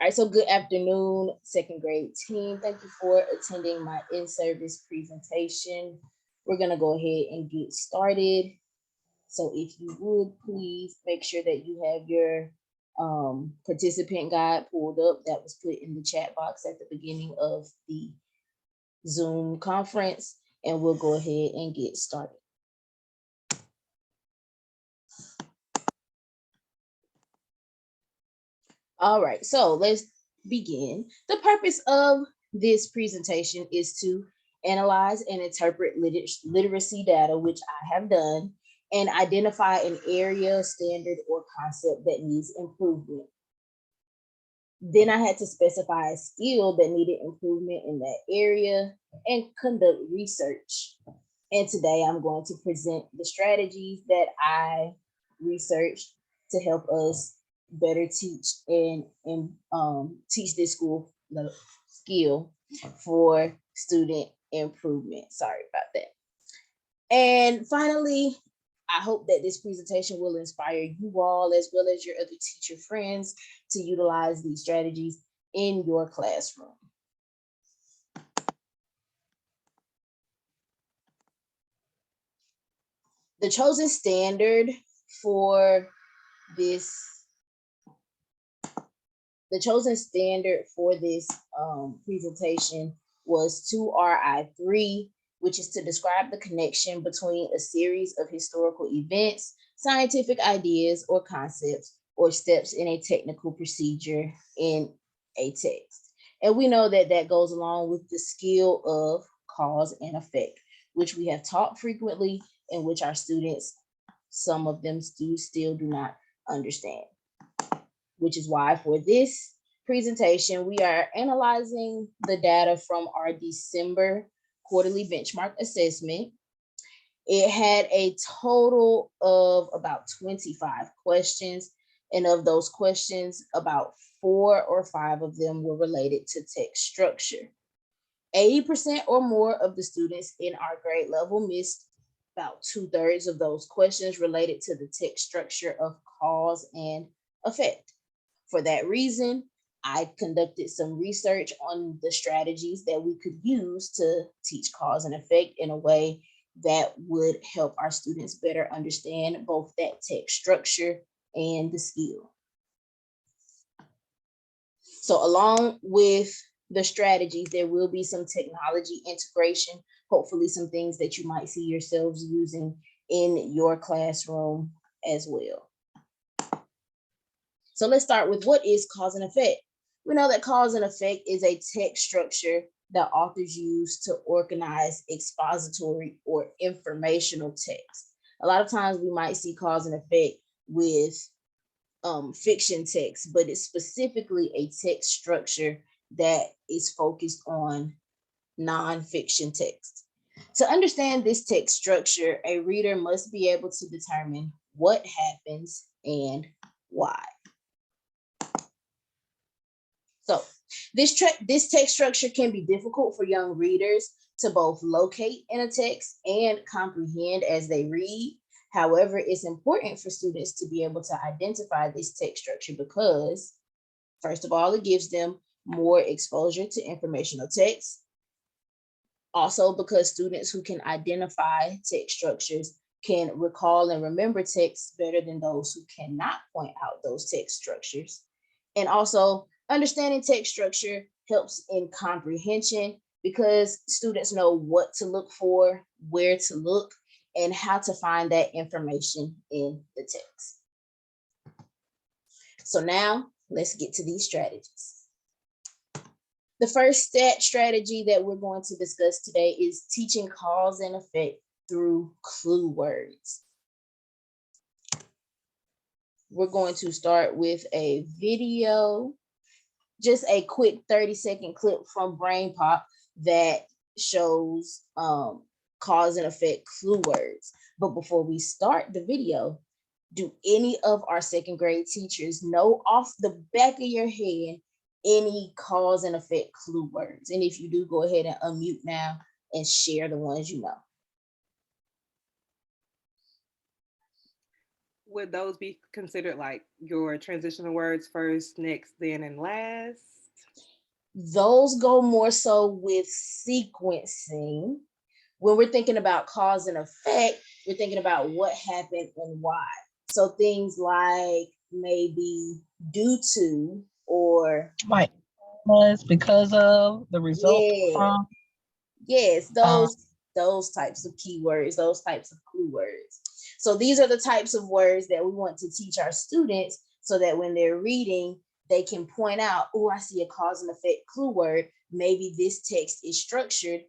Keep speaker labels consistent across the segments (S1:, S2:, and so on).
S1: All right, so good afternoon, second grade team. Thank you for attending my in-service presentation. We're gonna go ahead and get started. So if you would, please make sure that you have your participant guide pulled up that was put in the chat box at the beginning of the Zoom conference, and we'll go ahead and get started. All right, so let's begin. The purpose of this presentation is to analyze and interpret literacy data, which I have done, and identify an area, standard, or concept that needs improvement. Then I had to specify a skill that needed improvement in that area and conduct research. And today I'm going to present the strategies that I researched to help us better teach and teach this school skill for student improvement. Sorry about that. And finally, I hope that this presentation will inspire you all as well as your other teacher friends to utilize these strategies in your classroom. The chosen standard for this presentation was 2RI3, which is to describe the connection between a series of historical events, scientific ideas or concepts, or steps in a technical procedure in a text. And we know that that goes along with the skill of cause and effect, which we have taught frequently and which our students, some of them still do not understand. Which is why for this presentation, we are analyzing the data from our December quarterly benchmark assessment. It had a total of about 25 questions. And of those questions, about 4 or 5 of them were related to text structure. 80% or more of the students in our grade level missed about 2/3 of those questions related to the text structure of cause and effect. For that reason, I conducted some research on the strategies that we could use to teach cause and effect in a way that would help our students better understand both that text structure and the skill. So along with the strategies, there will be some technology integration, hopefully some things that you might see yourselves using in your classroom as well. So let's start with what is cause and effect. We know that cause and effect is a text structure that authors use to organize expository or informational text. A lot of times we might see cause and effect with fiction text, but it's specifically a text structure that is focused on nonfiction text. To understand this text structure, a reader must be able to determine what happens and why. So this text structure can be difficult for young readers to both locate in a text and comprehend as they read. However, it's important for students to be able to identify this text structure because, first of all, it gives them more exposure to informational text. Also, because students who can identify text structures can recall and remember text better than those who cannot point out those text structures. And also, understanding text structure helps in comprehension because students know what to look for, where to look, and how to find that information in the text. So now let's get to these strategies. The first strategy that we're going to discuss today is teaching cause and effect through clue words. We're going to start with a video, just a quick 30-second clip from BrainPop that shows cause and effect clue words. But before we start the video, do any of our second grade teachers know off the back of your head any cause and effect clue words? And if you do, go ahead and unmute now and share the ones you know.
S2: would those be considered like your transitional words first, next, then, and last?
S1: Those go more so with sequencing. When we're thinking about cause and effect, we're thinking about what happened and why. So things like maybe due to, or
S3: Like was, because of, the result
S1: yeah,
S3: from.
S1: yes,
S3: Um,
S1: those types of keywords, those types of clue words. So these are the types of words that we want to teach our students so that when they're reading, they can point out, oh, I see a cause and effect clue word. Maybe this text is structured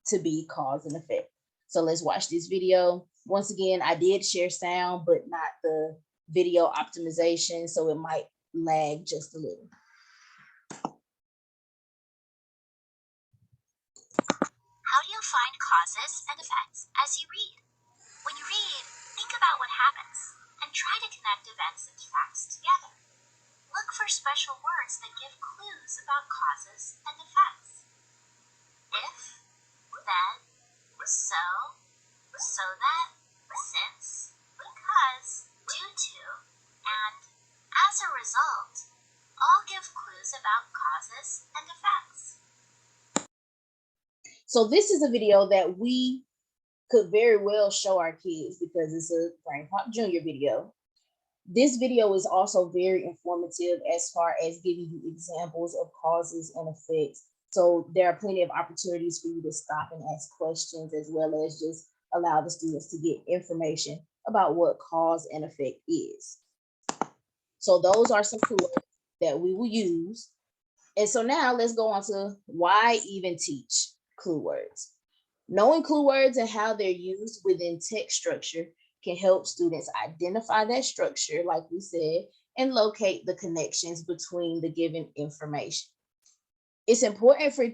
S1: to be cause and effect. So let's watch this video. Once again, I did share sound, but not the video optimization, so it might lag just a little.
S4: How do you find causes and effects as you read? When you read, think about what happens and try to connect events and facts together. Look for special words that give clues about causes and effects. If, then, so, so that, since, because, due to, and as a result, all give clues about causes and effects.
S1: So this is a video that we could very well show our kids because it's a Brain Pop Junior video. This video is also very informative as far as giving you examples of causes and effects. So there are plenty of opportunities for you to stop and ask questions, as well as just allow the students to get information about what cause and effect is. So those are some tools that we will use. And so now let's go on to why even teach clue words. Knowing clue words and how they're used within text structure can help students identify that structure, like we said, and locate the connections between the given information. It's important for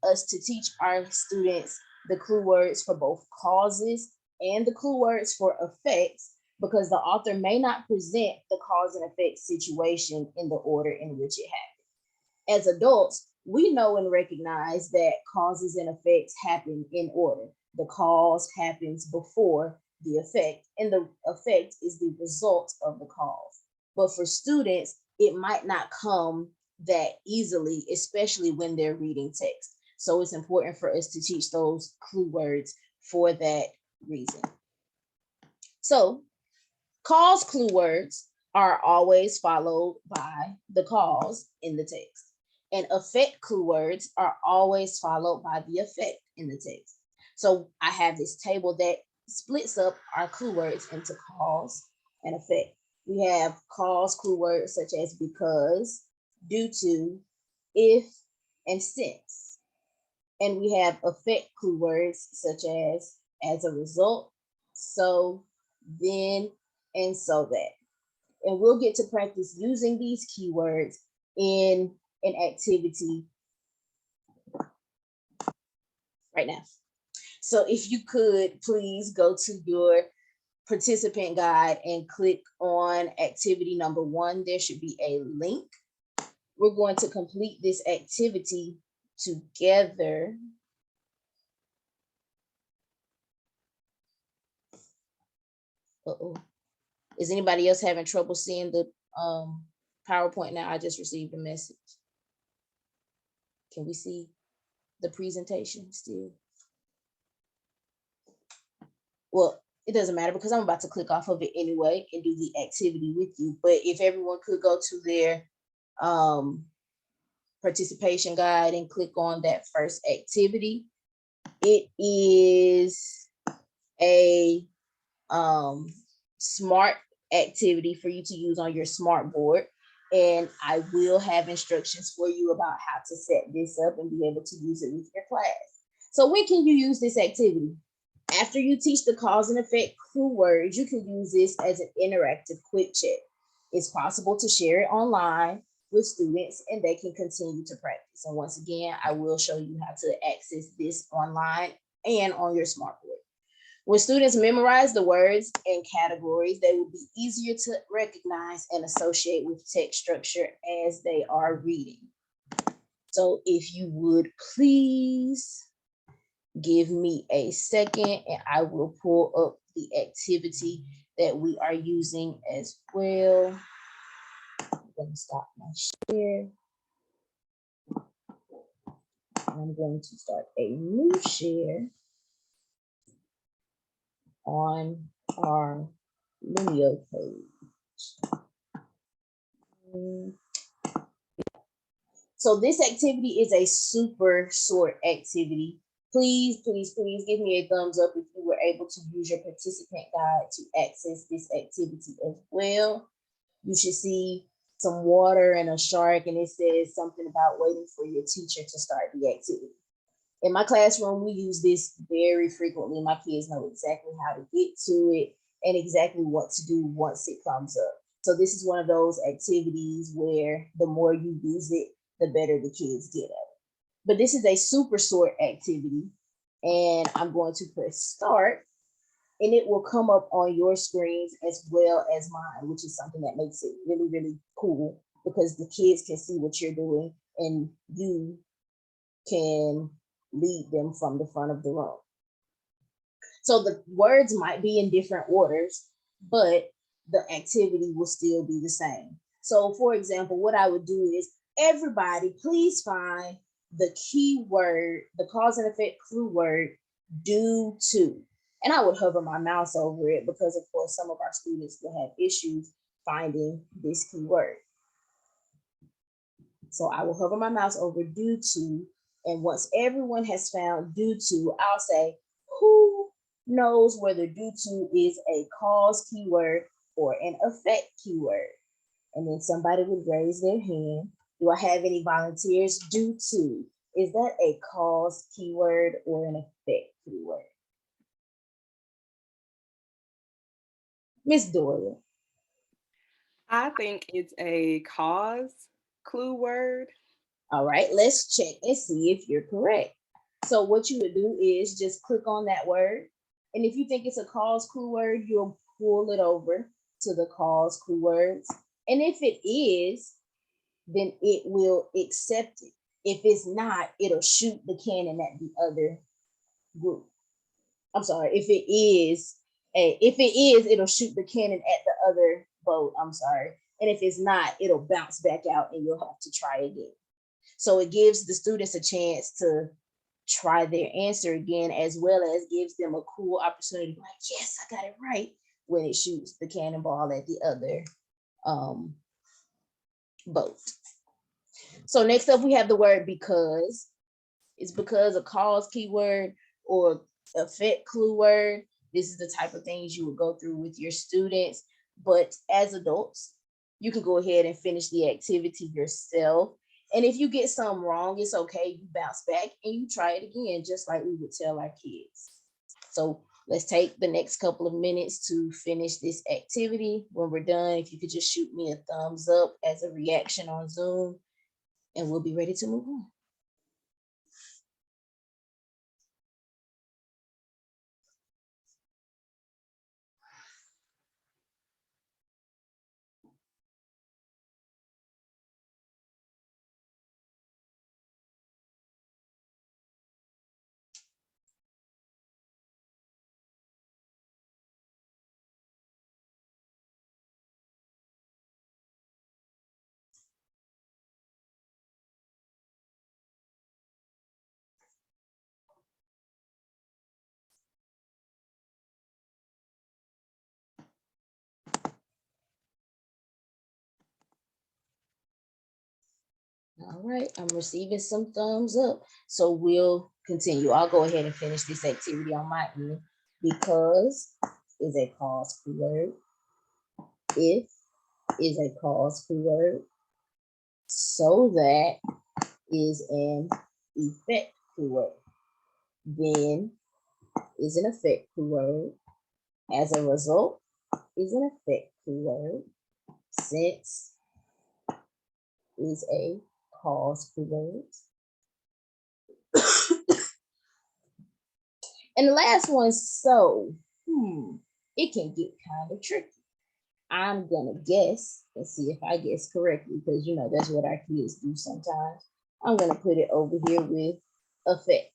S1: us to teach our students the clue words for both causes and the clue words for effects, because the author may not present the cause and effect situation in the order in which it happened. As adults, we know and recognize that causes and effects happen in order. The cause happens before the effect, and the effect is the result of the cause. But for students, it might not come that easily, especially when they're reading text. So it's important for us to teach those clue words for that reason. So cause clue words are always followed by the cause in the text. And effect clue words are always followed by the effect in the text. So I have this table that splits up our clue words into cause and effect. We have cause clue words such as because, due to, if, and since. And we have effect clue words such as a result, so, then, and so that. And we'll get to practice using these keywords in an activity right now. So if you could please go to your participant guide and click on activity number 1, there should be a link. We're going to complete this activity together. Uh-oh. Is anybody else having trouble seeing the PowerPoint now? I just received a message. Can we see the presentation still? Well, it doesn't matter because I'm about to click off of it anyway and do the activity with you. But if everyone could go to their participation guide and click on that first activity. It is a smart activity for you to use on your smart board. And I will have instructions for you about how to set this up and be able to use it with your class. So when can you use this activity? After you teach the cause and effect clue words, you can use this as an interactive quick check. It's possible to share it online with students and they can continue to practice. And once again, I will show you how to access this online and on your smart board. When students memorize the words and categories, they will be easier to recognize and associate with text structure as they are reading. So if you would please give me a second and I will pull up the activity that we are using as well. I'm going to stop my share. I'm going to start a new share on our Lumio page. So this activity is a super short activity. Please, please, please give me a thumbs up if you were able to use your participant guide to access this activity as well. You should see some water and a shark, and it says something about waiting for your teacher to start the activity. In my classroom, we use this very frequently. My kids know exactly how to get to it and exactly what to do once it comes up. So this is one of those activities where the more you use it, the better the kids get at it. But this is a super short activity, and I'm going to press start, and it will come up on your screens as well as mine, which is something that makes it really, really cool because the kids can see what you're doing and you can lead them from the front of the room. So the words might be in different orders, but the activity will still be the same. So for example, what I would do is everybody please find the key word, the cause and effect clue word, due to. And I would hover my mouse over it because of course some of our students will have issues finding this key word. So I will hover my mouse over due to, and once everyone has found due to, I'll say, who knows whether due to is a cause keyword or an effect keyword? And then somebody would raise their hand. Do I have any volunteers? Due to, is that a cause keyword or an effect keyword? Miss Doyle.
S2: I think it's a cause clue word.
S1: All right, let's check and see if you're correct. So what you would do is just click on that word. And if you think it's a cause clue word, you'll pull it over to the cause clue words. And if it is, then it will accept it. If it's not, it'll shoot the cannon at the other group. I'm sorry, if it is, it'll shoot the cannon at the other boat. I'm sorry. And if it's not, it'll bounce back out and you'll have to try again. So it gives the students a chance to try their answer again, as well as gives them a cool opportunity to be like, yes, I got it right, when it shoots the cannonball at the other boat. So next up, we have the word because. It's because a cause keyword or effect clue word. This is the type of things you would go through with your students. But as adults, you can go ahead and finish the activity yourself. And if you get something wrong, it's okay. You bounce back and you try it again, just like we would tell our kids. So let's take the next couple of minutes to finish this activity. When we're done, if you could just shoot me a thumbs up as a reaction on Zoom, and we'll be ready to move on. All right, I'm receiving some thumbs up. So we'll continue. I'll go ahead and finish this activity on my end. Because is a cause keyword. If is a cause keyword. So that is an effect keyword. Then is an effect keyword. As a result is an effect keyword. Since is a cause keyword. And the last one, so, it can get kind of tricky. I'm gonna guess and see if I guess correctly, because you know that's what our kids do sometimes. I'm gonna put it over here with effect.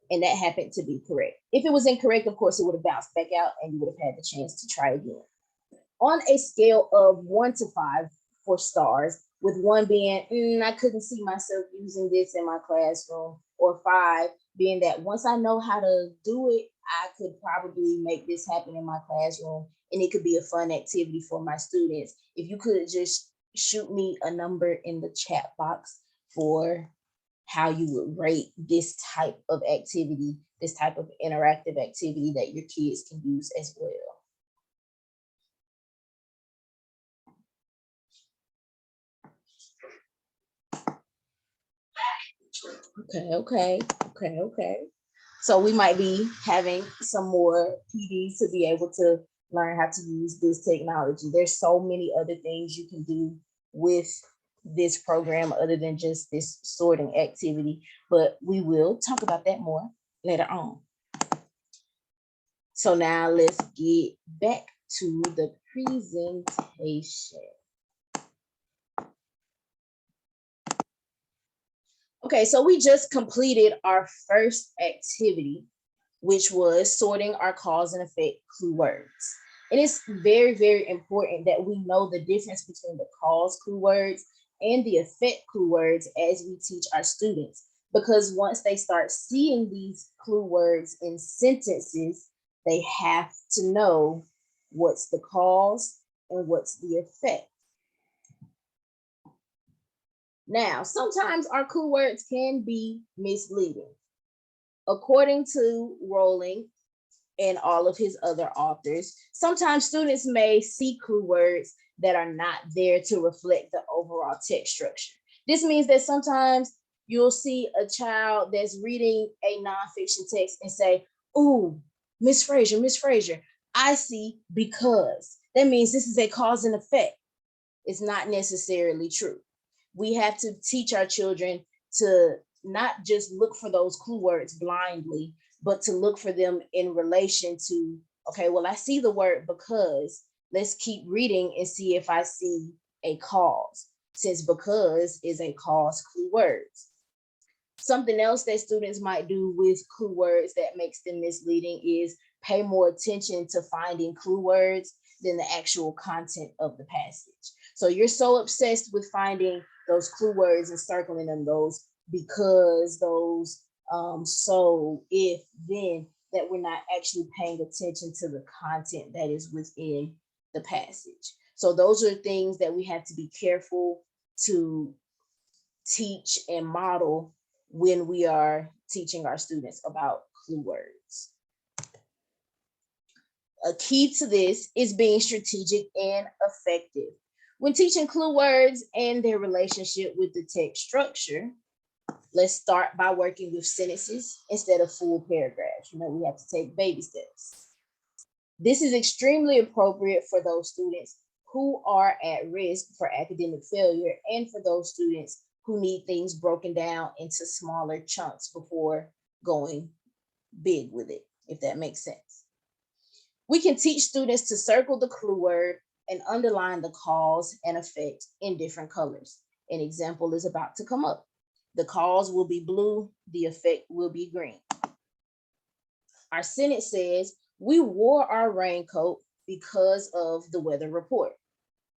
S1: and that happened to be correct. If it was incorrect, of course, it would have bounced back out and you would have had the chance to try again. On a scale of 1 to 5 for stars, with 1 being, I couldn't see myself using this in my classroom, or 5 being that once I know how to do it, I could probably make this happen in my classroom and it could be a fun activity for my students. If you could just shoot me a number in the chat box for how you would rate this type of activity, this type of interactive activity that your kids can use as well. Okay. So we might be having some more PDs to be able to learn how to use this technology. There's so many other things you can do with this program other than just this sorting activity, but we will talk about that more later on. So now let's get back to the presentation. Okay, so we just completed our first activity, which was sorting our cause and effect clue words. And it's very, very important that we know the difference between the cause clue words and the effect clue words as we teach our students. Because once they start seeing these clue words in sentences, they have to know what's the cause and what's the effect. Now, sometimes our clue words can be misleading. According to Rowling and all of his other authors, sometimes students may see clue words that are not there to reflect the overall text structure. This means that sometimes you'll see a child that's reading a nonfiction text and say, "Ooh, Miss Frazier, I see because." That means this is a cause and effect. It's not necessarily true. We have to teach our children to not just look for those clue words blindly, but to look for them in relation to, okay, well, I see the word because, let's keep reading and see if I see a cause, since because is a cause clue words. Something else that students might do with clue words that makes them misleading is pay more attention to finding clue words than the actual content of the passage. So you're so obsessed with finding those clue words and circling them, those because, those so, if, then, that we're not actually paying attention to the content that is within the passage. So those are things that we have to be careful to teach and model when we are teaching our students about clue words. A key to this is being strategic and effective. When teaching clue words and their relationship with the text structure, let's start by working with sentences instead of full paragraphs. We have to take baby steps. This is extremely appropriate for those students who are at risk for academic failure and for those students who need things broken down into smaller chunks before going big with it, if that makes sense. We can teach students to circle the clue word and underline the cause and effect in different colors. An example is about to come up. The cause will be blue, the effect will be green. Our sentence says, we wore our raincoat because of the weather report.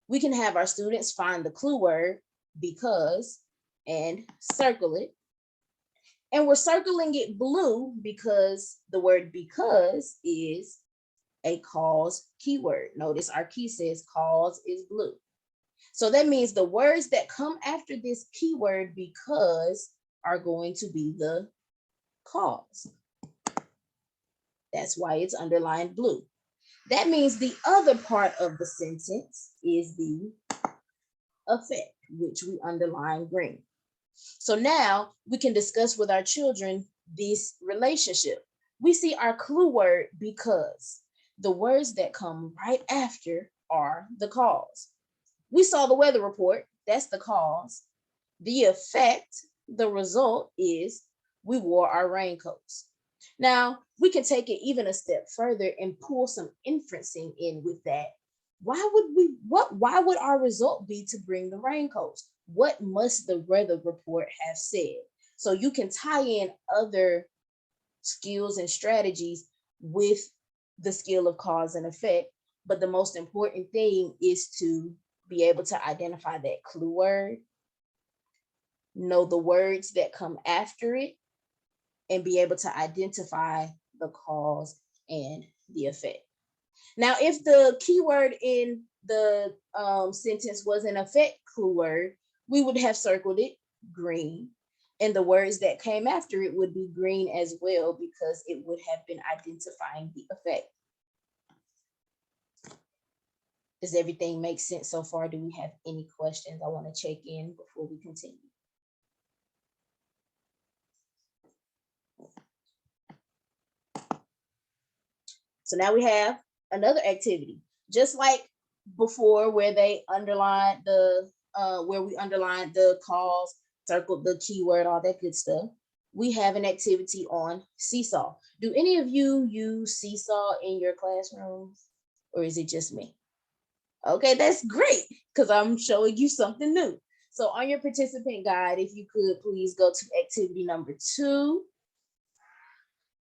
S1: We can have our students find the clue word because and circle it. And we're circling it blue because the word because is a cause keyword. Notice our key says cause is blue. So that means the words that come after this keyword because are going to be the cause. That's why it's underlined blue. That means the other part of the sentence is the effect, which we underline green. So now we can discuss with our children this relationship. We see our clue word because. The words that come right after are the cause. We saw the weather report, that's the cause. The effect, the result is we wore our raincoats. Now, we can take it even a step further and pull some inferencing in with that. Why would our result be to bring the raincoats? What must the weather report have said? So you can tie in other skills and strategies with the skill of cause and effect. But the most important thing is to be able to identify that clue word, know the words that come after it, and be able to identify the cause and the effect. Now, if the keyword in the sentence was an effect clue word, we would have circled it green. And the words that came after it would be green as well, because it would have been identifying the effect. Does everything make sense so far? Do we have any questions? I want to check in before we continue. So now we have another activity, just like before, where they underlined the where we underlined the cause, circled the keyword, all that good stuff. We have an activity on Seesaw. Do any of you use Seesaw in your classrooms, or is it just me? Okay, that's great, because I'm showing you something new. So on your participant guide, if you could please go to activity number 2.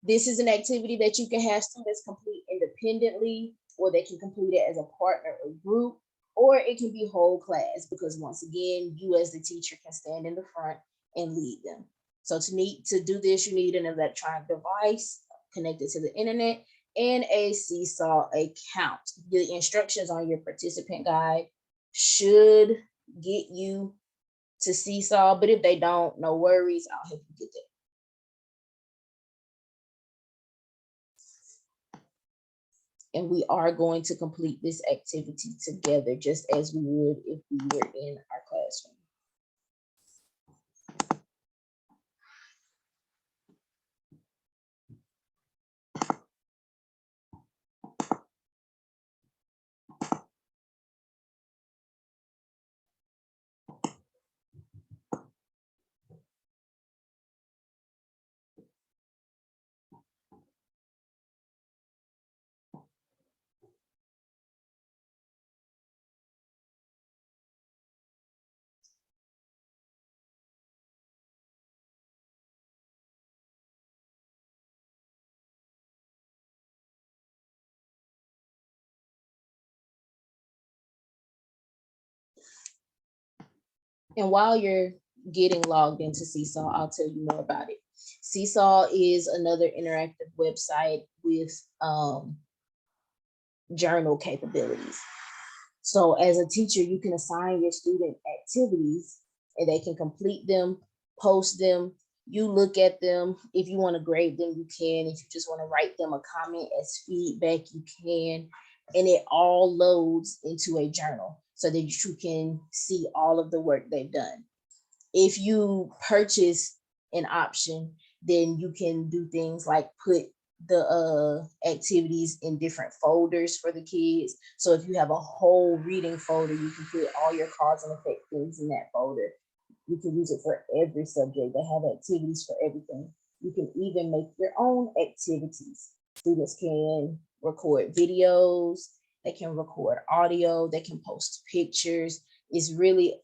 S1: This is an activity that you can have students complete independently, or they can complete it as a partner or group, or it can be whole class, because once again, you as the teacher can stand in the front and lead them. So to do this, you need an electronic device connected to the internet and a Seesaw account. The instructions on your participant guide should get you to Seesaw, but if they don't, no worries, I'll help you get there. And we are going to complete this activity together, just as we would if we were in our classroom. And while you're getting logged into Seesaw, I'll tell you more about it. Seesaw is another interactive website with journal capabilities. So as a teacher, you can assign your student activities and they can complete them, post them. You look at them. If you want to grade them, you can. If you just want to write them a comment as feedback, you can. And it all loads into a journal so that you can see all of the work they've done. If you purchase an option, then you can do things like put the activities in different folders for the kids. So if you have a whole reading folder, you can put all your cause and effect things in that folder. You can use it for every subject. They have activities for everything. You can even make your own activities. Students can record videos, they can record audio, they can post pictures. It's really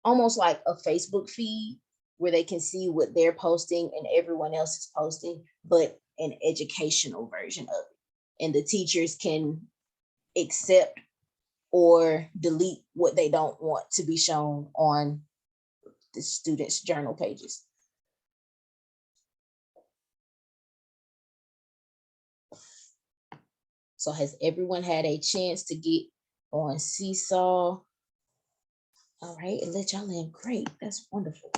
S1: almost like a Facebook feed where they can see what they're posting and everyone else is posting, but an educational version of it. And the teachers can accept or delete what they don't want to be shown on the students' journal pages. So has everyone had a chance to get on Seesaw? All right, and let y'all in. Great, that's wonderful.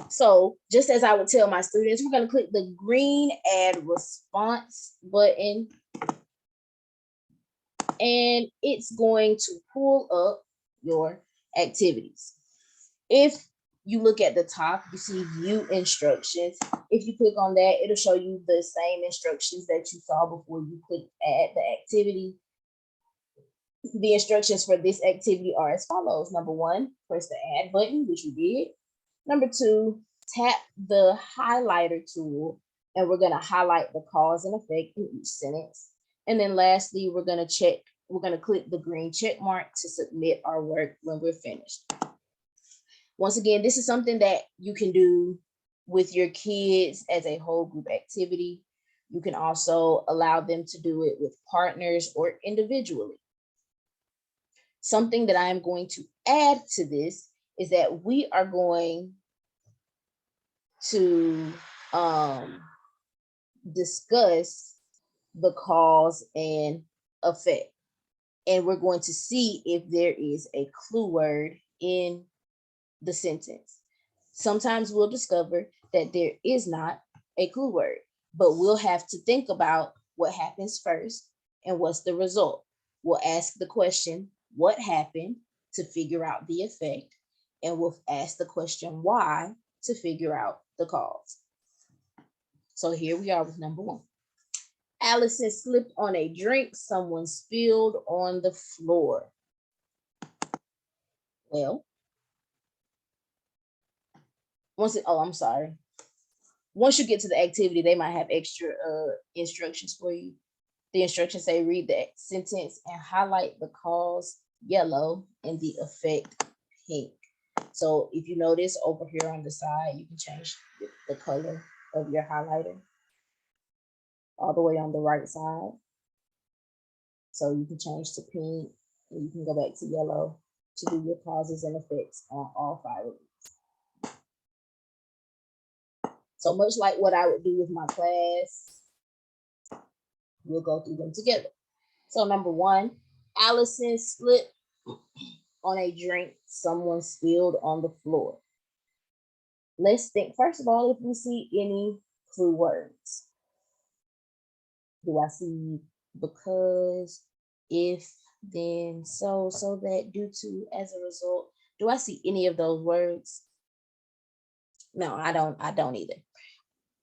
S1: So just as I would tell my students, we're going to click the green add response button. And it's going to pull up your activities. If you look at the top, you see view instructions. If you click on that, it'll show you the same instructions that you saw before you clicked add the activity. The instructions for this activity are as follows. Number 1, press the add button, which we did. Number 2, tap the highlighter tool, and we're going to highlight the cause and effect in each sentence. And then lastly, we're going to click the green check mark to submit our work when we're finished. Once again, this is something that you can do with your kids as a whole group activity. You can also allow them to do it with partners or individually. Something that I am going to add to this is that we are going to discuss the cause and effect. And we're going to see if there is a clue word in the sentence. Sometimes we'll discover that there is not a clue word, but we'll have to think about what happens first and what's the result. We'll ask the question, what happened, to figure out the effect, and we'll ask the question, why, to figure out the cause. So here we are with number 1. Allison slipped on a drink someone spilled on the floor. Well, once you get to the activity, they might have extra instructions for you. The instructions say read the sentence and highlight the cause yellow and the effect pink. So if you notice over here on the side, you can change the color of your highlighter all the way on the right side. So you can change to pink and you can go back to yellow to do your causes and effects on all 5 of these. So much like what I would do with my class, we'll go through them together. So number 1, Allison slipped on a drink someone spilled on the floor. Let's think, first of all, if we see any clue words. Do I see because, if, then, so that, due to, as a result? Do I see any of those words? No, I don't either.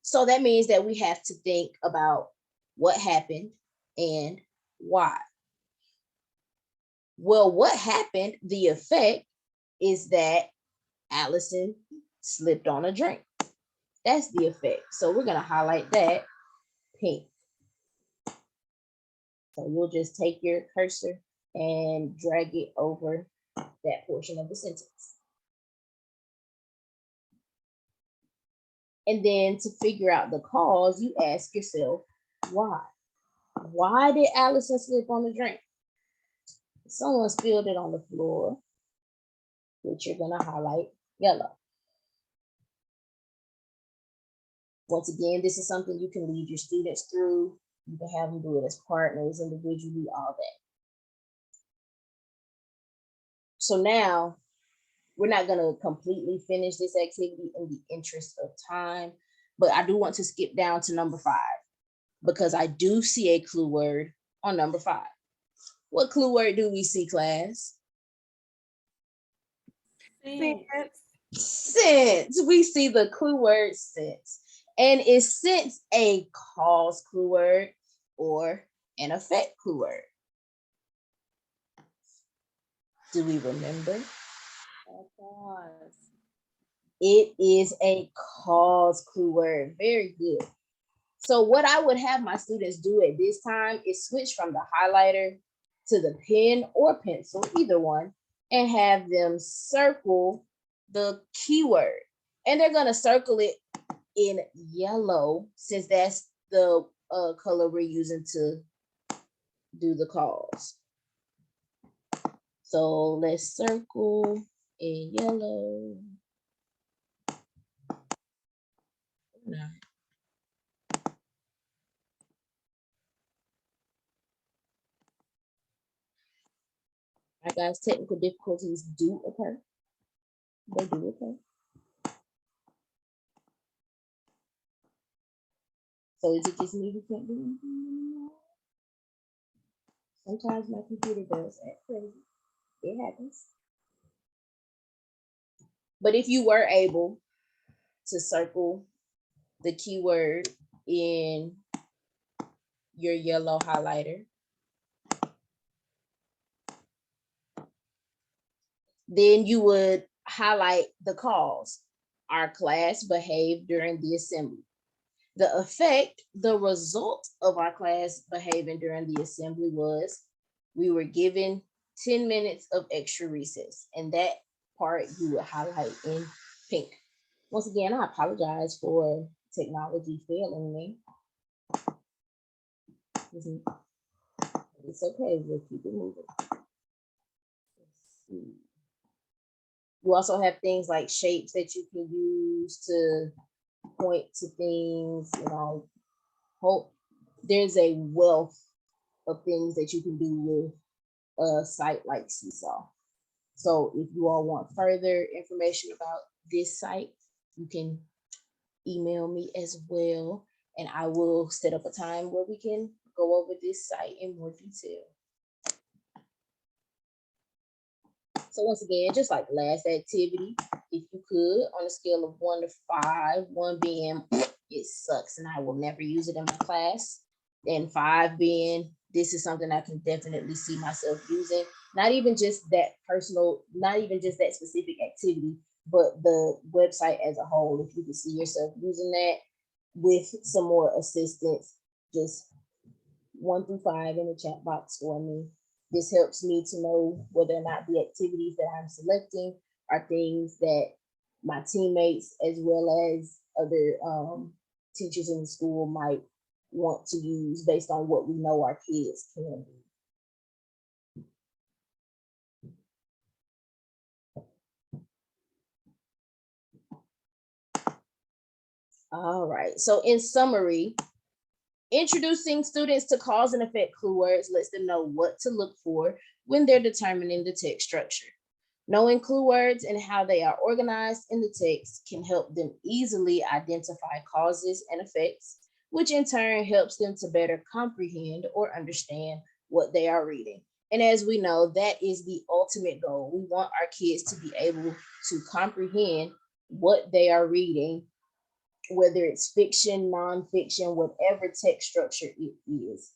S1: So that means that we have to think about what happened and why. Well, what happened, the effect, is that Allison slipped on a drink. That's the effect. So we're going to highlight that pink. So you'll just take your cursor and drag it over that portion of the sentence. And then to figure out the cause, you ask yourself, why? Why did Allison slip on the drink? Someone spilled it on the floor, which you're going to highlight yellow. Once again, this is something you can lead your students through. You can have them do it as partners, individually, all that. So now, we're not going to completely finish this activity in the interest of time, but I do want to skip down to number 5 because I do see a clue word on number 5. What clue word do we see, class? Since. We see the clue word since. And is since a cause clue word or an effect clue word? Do we remember? It is a cause clue word. Very good. So what I would have my students do at this time is switch from the highlighter to the pen or pencil, either one, and have them circle the keyword. And they're going to circle it in yellow, since that's the color we're using to do the cause. So let's circle in yellow. No. All right, guys, technical difficulties do occur. They do occur. So is it just me who can't do anything? Sometimes my computer does act crazy. It happens. But if you were able to circle the keyword in your yellow highlighter, then you would highlight the cause. Our class behaved during the assembly. The effect, the result of our class behaving during the assembly was we were given 10 minutes of extra recess, and that part you would highlight in pink. Once again, I apologize for technology failing me. It's okay, we'll keep it moving. Let's see. You also have things like shapes that you can use to point to things, you know. There's a wealth of things that you can do with a site like Seesaw. So if you all want further information about this site, you can email me as well, and I will set up a time where we can go over this site in more detail. So once again, just like last activity, if you could, on a scale of 1 to 5, 1 being it sucks and I will never use it in my class, and 5 being this is something I can definitely see myself using. Not even just that personal, not even just that specific activity, but the website as a whole. If you can see yourself using that with some more assistance, just 1 through 5 in the chat box for me. This helps me to know whether or not the activities that I'm selecting are things that my teammates as well as other teachers in the school might want to use based on what we know our kids can do. All right, so in summary, introducing students to cause and effect clue words lets them know what to look for when they're determining the text structure. Knowing clue words and how they are organized in the text can help them easily identify causes and effects, which in turn helps them to better comprehend or understand what they are reading. And as we know, that is the ultimate goal. We want our kids to be able to comprehend what they are reading, whether it's fiction, nonfiction, whatever text structure it is.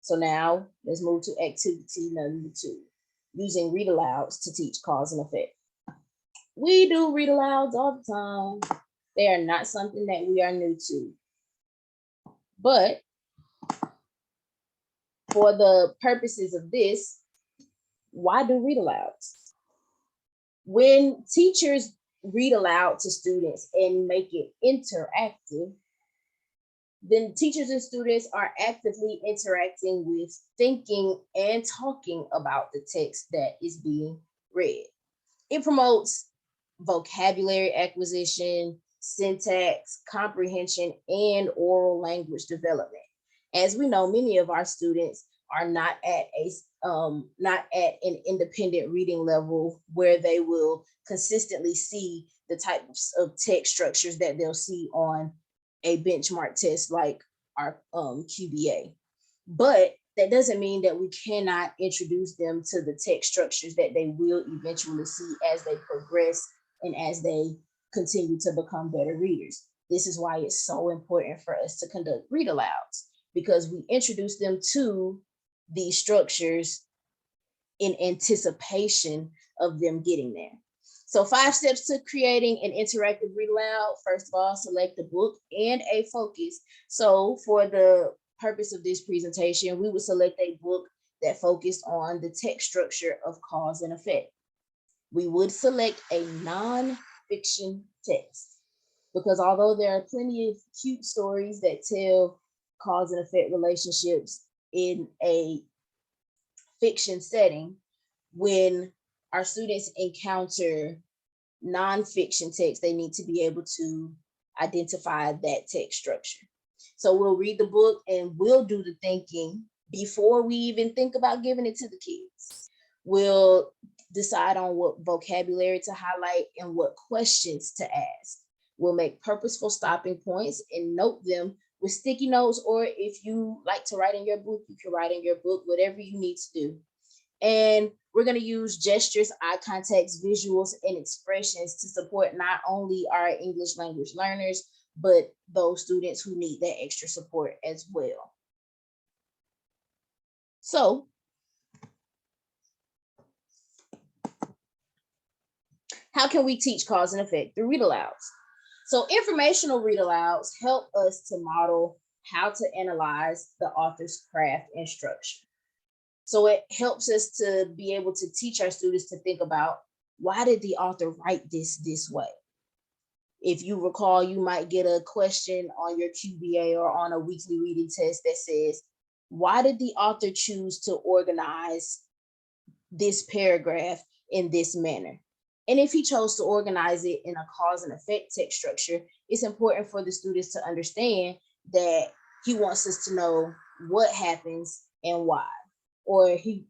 S1: So now let's move to activity number 2, using read alouds to teach cause and effect. We do read alouds all the time. They are not something that we are new to. But for the purposes of this, why do read alouds? When teachers read aloud to students and make it interactive, then teachers and students are actively interacting with, thinking, and talking about the text that is being read. It promotes vocabulary acquisition, syntax, comprehension, and oral language development. As we know, many of our students are not at an independent reading level where they will consistently see the types of text structures that they'll see on a benchmark test like our QBA. But that doesn't mean that we cannot introduce them to the text structures that they will eventually see as they progress and as they continue to become better readers. This is why it's so important for us to conduct read alouds, because we introduce them to these structures in anticipation of them getting there. So 5 steps to creating an interactive read aloud. First of all, select a book and a focus. So for the purpose of this presentation, we would select a book that focused on the text structure of cause and effect. We would select a non-fiction text, because although there are plenty of cute stories that tell cause and effect relationships in a fiction setting, when our students encounter nonfiction text, they need to be able to identify that text structure. So we'll read the book and we'll do the thinking before we even think about giving it to the kids. We'll decide on what vocabulary to highlight and what questions to ask. We'll make purposeful stopping points and note them with sticky notes, or if you like to write in your book, you can write in your book, whatever you need to do. And we're going to use gestures, eye contacts, visuals, and expressions to support not only our English language learners, but those students who need that extra support as well. So, how can we teach cause and effect through read alouds? So informational read alouds help us to model how to analyze the author's craft and structure. So it helps us to be able to teach our students to think about why did the author write this way? If you recall, you might get a question on your QBA or on a weekly reading test that says, why did the author choose to organize this paragraph in this manner? And if he chose to organize it in a cause and effect text structure, it's important for the students to understand that he wants us to know what happens and why, or he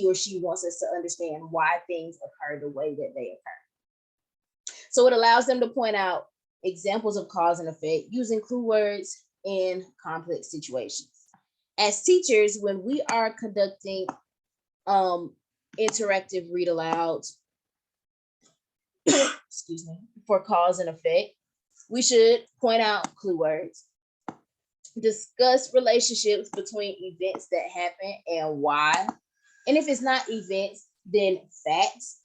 S1: or she wants us to understand why things occur the way that they occur. So it allows them to point out examples of cause and effect using clue words in complex situations. As teachers, when we are conducting interactive read alouds, excuse me, for cause and effect, we should point out clue words, discuss relationships between events that happen and why. And if it's not events, then facts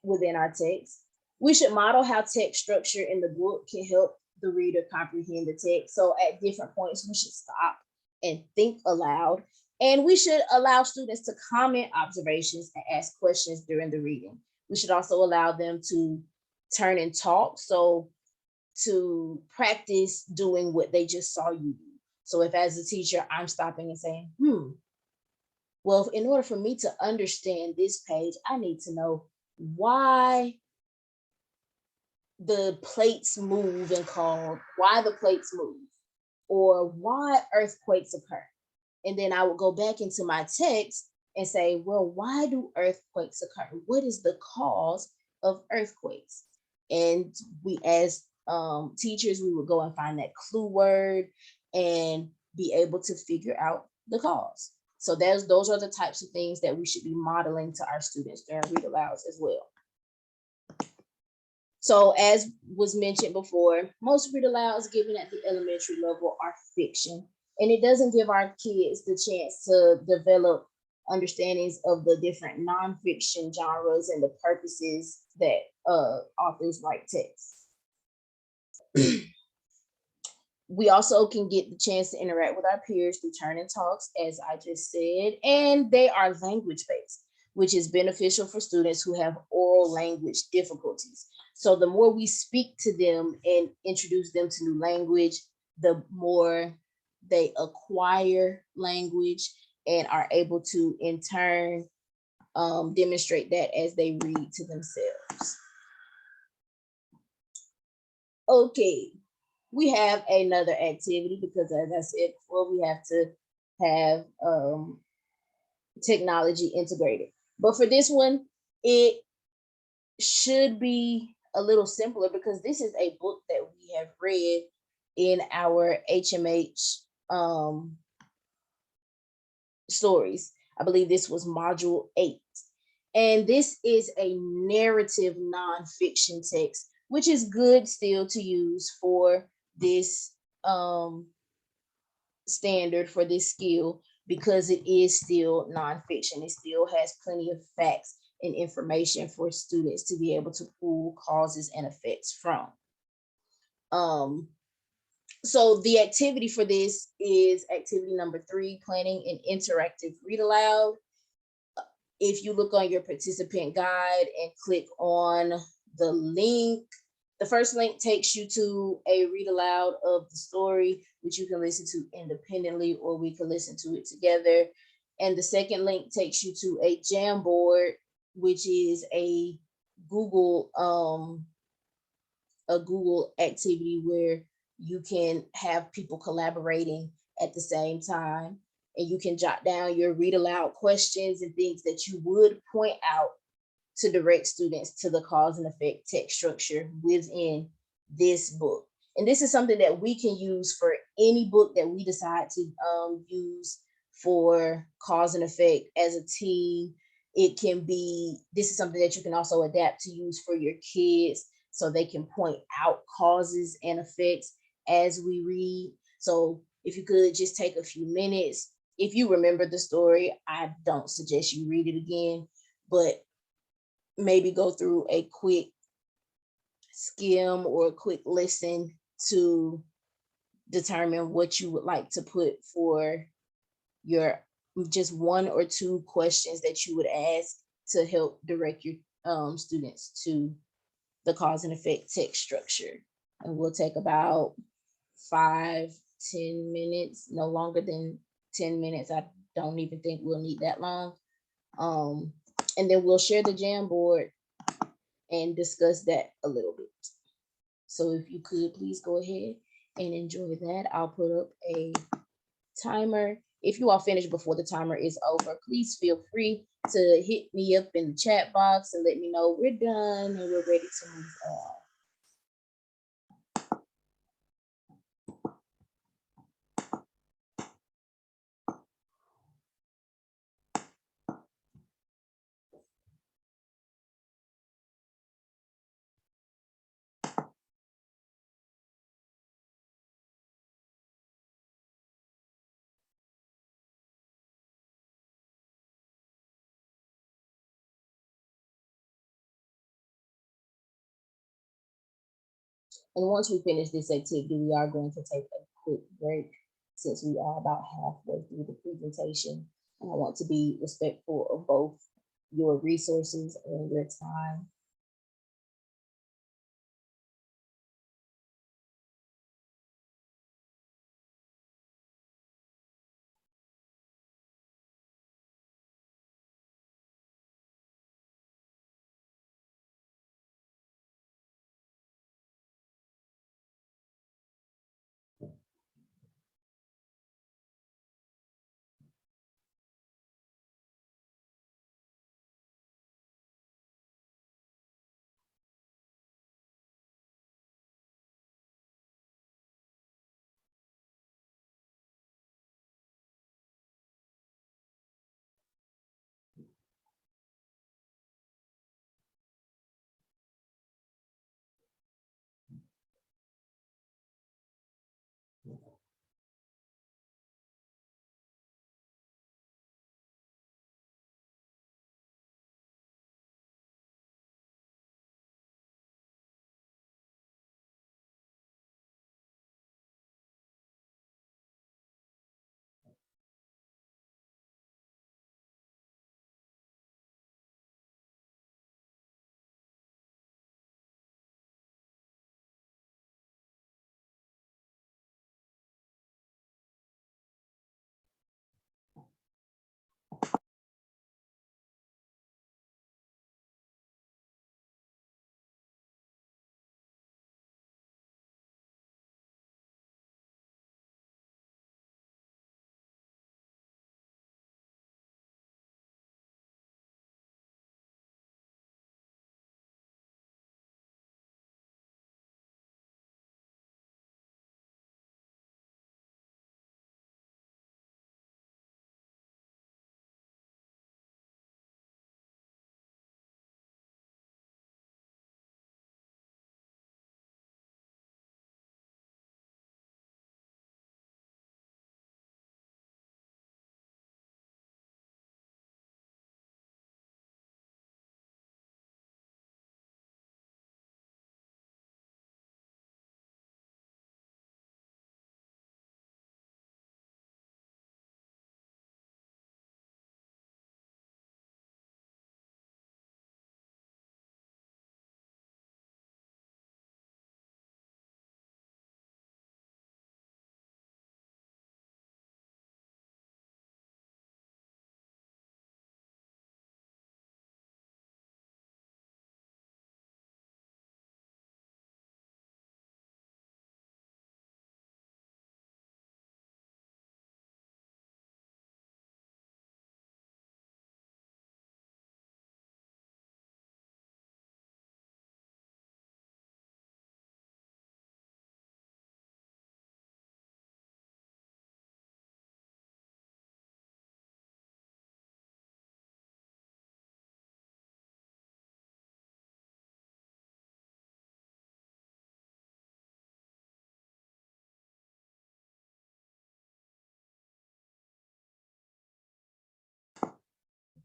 S1: within our text. We should model how text structure in the book can help the reader comprehend the text. So at different points, we should stop and think aloud. And we should allow students to comment observations and ask questions during the reading. We should also allow them to turn and talk. So to practice doing what they just saw you do. So if as a teacher, I'm stopping and saying, well, in order for me to understand this page, I need to know why the plates move and called why the plates move, or why earthquakes occur. And then I would go back into my text and say, well, why do earthquakes occur? What is the cause of earthquakes? And we, as teachers, we would go and find that clue word and be able to figure out the cause. So those are the types of things that we should be modeling to our students during read alouds as well. So as was mentioned before, most read alouds given at the elementary level are fiction, and it doesn't give our kids the chance to develop understandings of the different nonfiction genres and the purposes that authors write text. We also can get the chance to interact with our peers through turn and talks, as I just said, and they are language-based, which is beneficial for students who have oral language difficulties. So the more we speak to them and introduce them to new language, the more they acquire language and are able to, in turn, demonstrate that as they read to themselves. Okay, we have another activity because, as I said before, we have to have technology integrated. But for this one, it should be a little simpler because this is a book that we have read in our HMH stories. I believe this was module 8. And this is a narrative nonfiction text, which is good still to use for this standard, for this skill, because it is still nonfiction. It still has plenty of facts and information for students to be able to pull causes and effects from. So the activity for this is activity number 3, planning an interactive read aloud. If you look on your participant guide and click on the link, the first link takes you to a read aloud of the story, which you can listen to independently or we can listen to it together. And the second link takes you to a Jamboard, which is a Google activity where you can have people collaborating at the same time, and you can jot down your read aloud questions and things that you would point out to direct students to the cause and effect text structure within this book. And this is something that we can use for any book that we decide to use for cause and effect as a team. It can be, this is something that you can also adapt to use for your kids so they can point out causes and effects as we read. So if you could just take a few minutes, if you remember the story, I don't suggest you read it again, but maybe go through a quick skim or a quick listen to determine what you would like to put for your just 1 or 2 questions that you would ask to help direct your students to the cause and effect text structure. And we'll take about 5-10 minutes, no longer than 10 minutes. I don't even think we'll need that long. And then we'll share the Jamboard and discuss that a little bit. So if you could please go ahead and enjoy that. I'll put up a timer. If you all finish before the timer is over, please feel free to hit me up in the chat box and let me know we're done and we're ready to move on. And once we finish this activity, we are going to take a quick break since we are about halfway through the presentation. And I want to be respectful of both your resources and your time.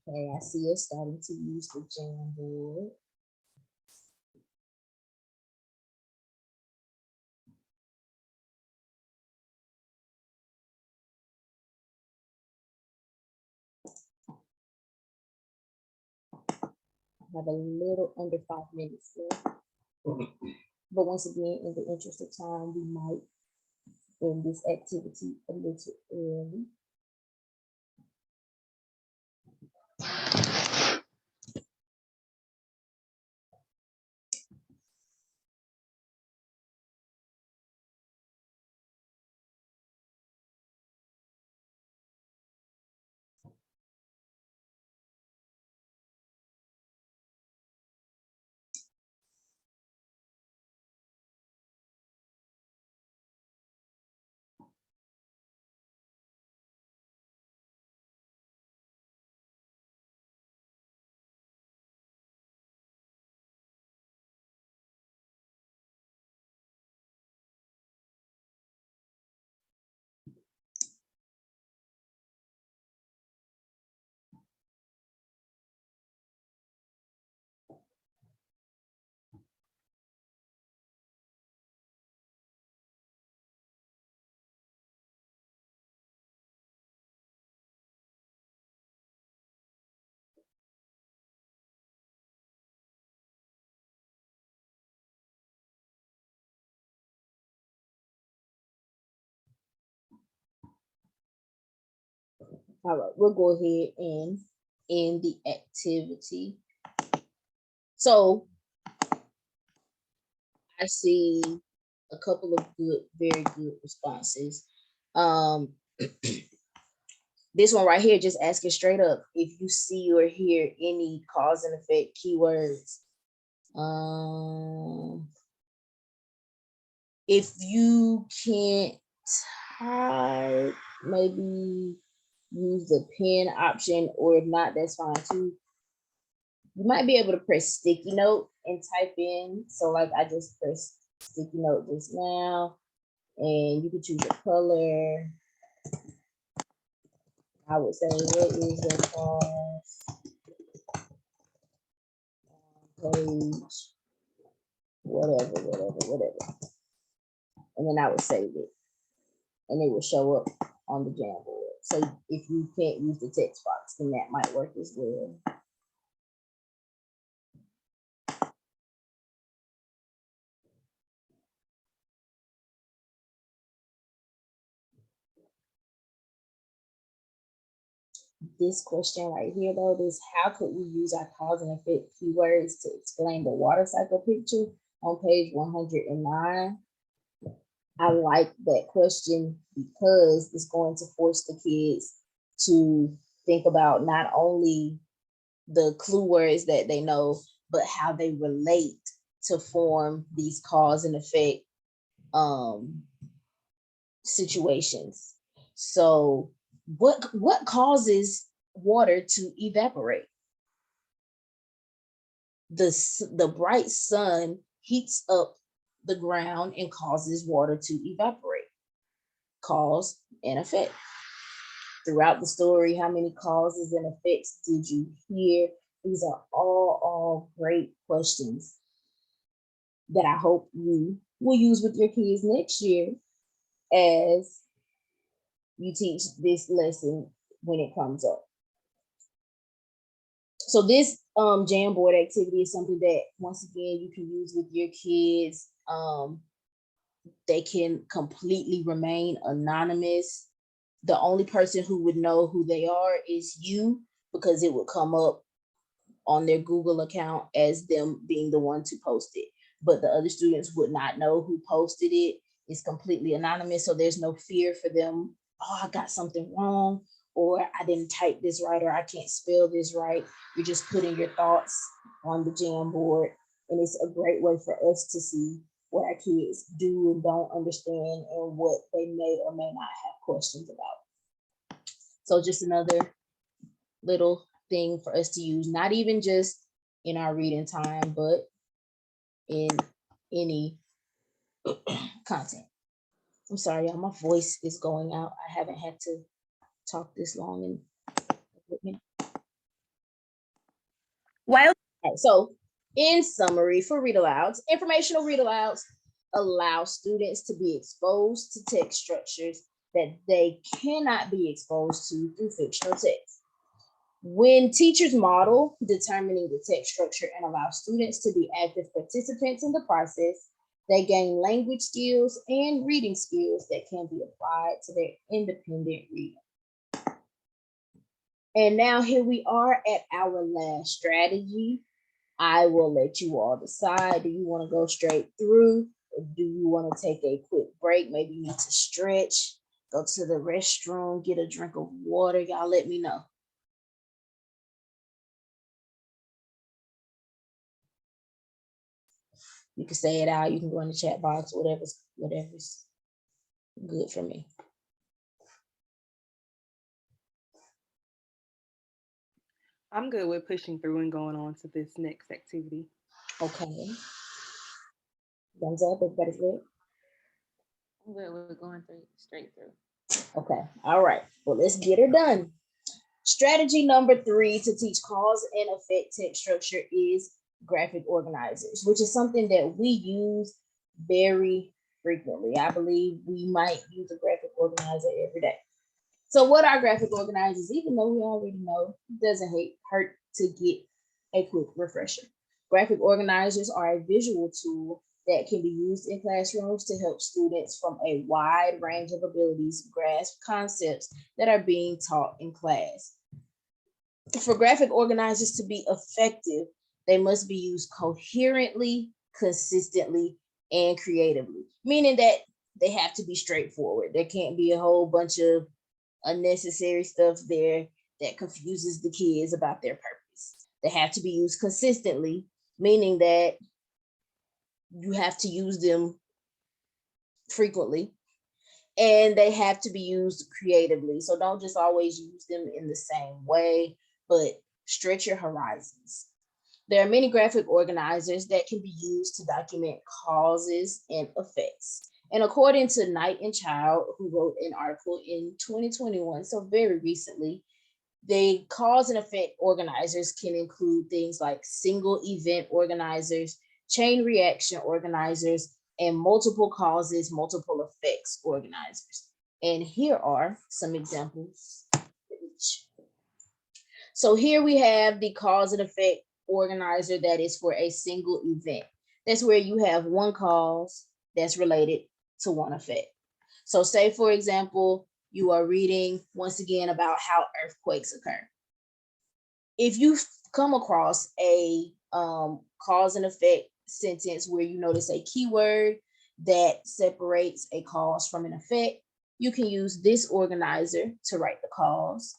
S1: Okay, I see us starting to use the Jamboard. have a little under 5 minutes left. But once again, in the interest of time, we might end this activity a little early. All right, we'll go ahead and end the activity. So I see a couple of good, very good responses. This one right here, just ask it straight up. If you see or hear any cause and effect keywords, if you can't type, maybe use the pen option, or if not, that's fine too. You might be able to press sticky note and type in. So like I just pressed sticky note just now, and you can choose your color. I would say, what is the cause? Page, whatever. And then I would save it. And it will show up on the Jamboard. So if you can't use the text box, then that might work as well. This question right here, though, is how could we use our cause and effect keywords to explain the water cycle picture on page 109? I like that question because it's going to force the kids to think about not only the clue words that they know, but how they relate to form these cause and effect situations. So what causes water to evaporate? The bright sun heats up the ground and causes water to evaporate. Cause and effect. Throughout the story, how many causes and effects did you hear? These are all great questions that I hope you will use with your kids next year as you teach this lesson when it comes up. So this Jamboard activity is something that, once again, you can use with your kids. They can completely remain anonymous. The only person who would know who they are is you, because it would come up on their Google account as them being the one to post it. But the other students would not know who posted it. It's completely anonymous, so there's no fear for them. Oh, I got something wrong, or I didn't type this right, or I can't spell this right. You're just putting your thoughts on the Jamboard, and it's a great way for us to see what our kids do and don't understand and what they may or may not have questions about. So just another little thing for us to use, not even just in our reading time, but in any content. I'm sorry, y'all, my voice is going out. I haven't had to talk this long in equipment.
S5: While
S1: Right, so in summary, for read alouds, informational read alouds allow students to be exposed to text structures that they cannot be exposed to through fictional text. When teachers model determining the text structure and allow students to be active participants in the process, they gain language skills and reading skills that can be applied to their independent reading. And now here we are at our last strategy. I will let you all decide. Do you want to go straight through, or do you want to take a quick break? Maybe you need to stretch, go to the restroom, get a drink of water. Y'all let me know. You can say it out. You can go in the chat box, whatever's good for me.
S2: I'm good with pushing through and going on to this next activity.
S1: Okay. Thumbs up. Everybody's good?
S5: I'm good with going straight through.
S1: Okay. All right. Well, let's get her done. Strategy number 3 to teach cause and effect text structure is graphic organizers, which is something that we use very frequently. I believe we might use a graphic organizer every day. So what are graphic organizers? Even though we already know, it doesn't hurt to get a quick refresher. Graphic organizers are a visual tool that can be used in classrooms to help students from a wide range of abilities grasp concepts that are being taught in class. For graphic organizers to be effective, they must be used coherently, consistently, and creatively, meaning that they have to be straightforward. There can't be a whole bunch of unnecessary stuff there that confuses the kids about their purpose. They have to be used consistently, meaning that you have to use them frequently, and they have to be used creatively. So don't just always use them in the same way, but stretch your horizons. There are many graphic organizers that can be used to document causes and effects. And according to Knight and Child, who wrote an article in 2021, so very recently, the cause and effect organizers can include things like single event organizers, chain reaction organizers, and multiple causes, multiple effects organizers. And here are some examples for each. So here we have the cause and effect organizer that is for a single event. That's where you have one cause that's related to one effect. So say, for example, you are reading once again about how earthquakes occur. If you come across a cause and effect sentence where you notice a keyword that separates a cause from an effect, you can use this organizer to write the cause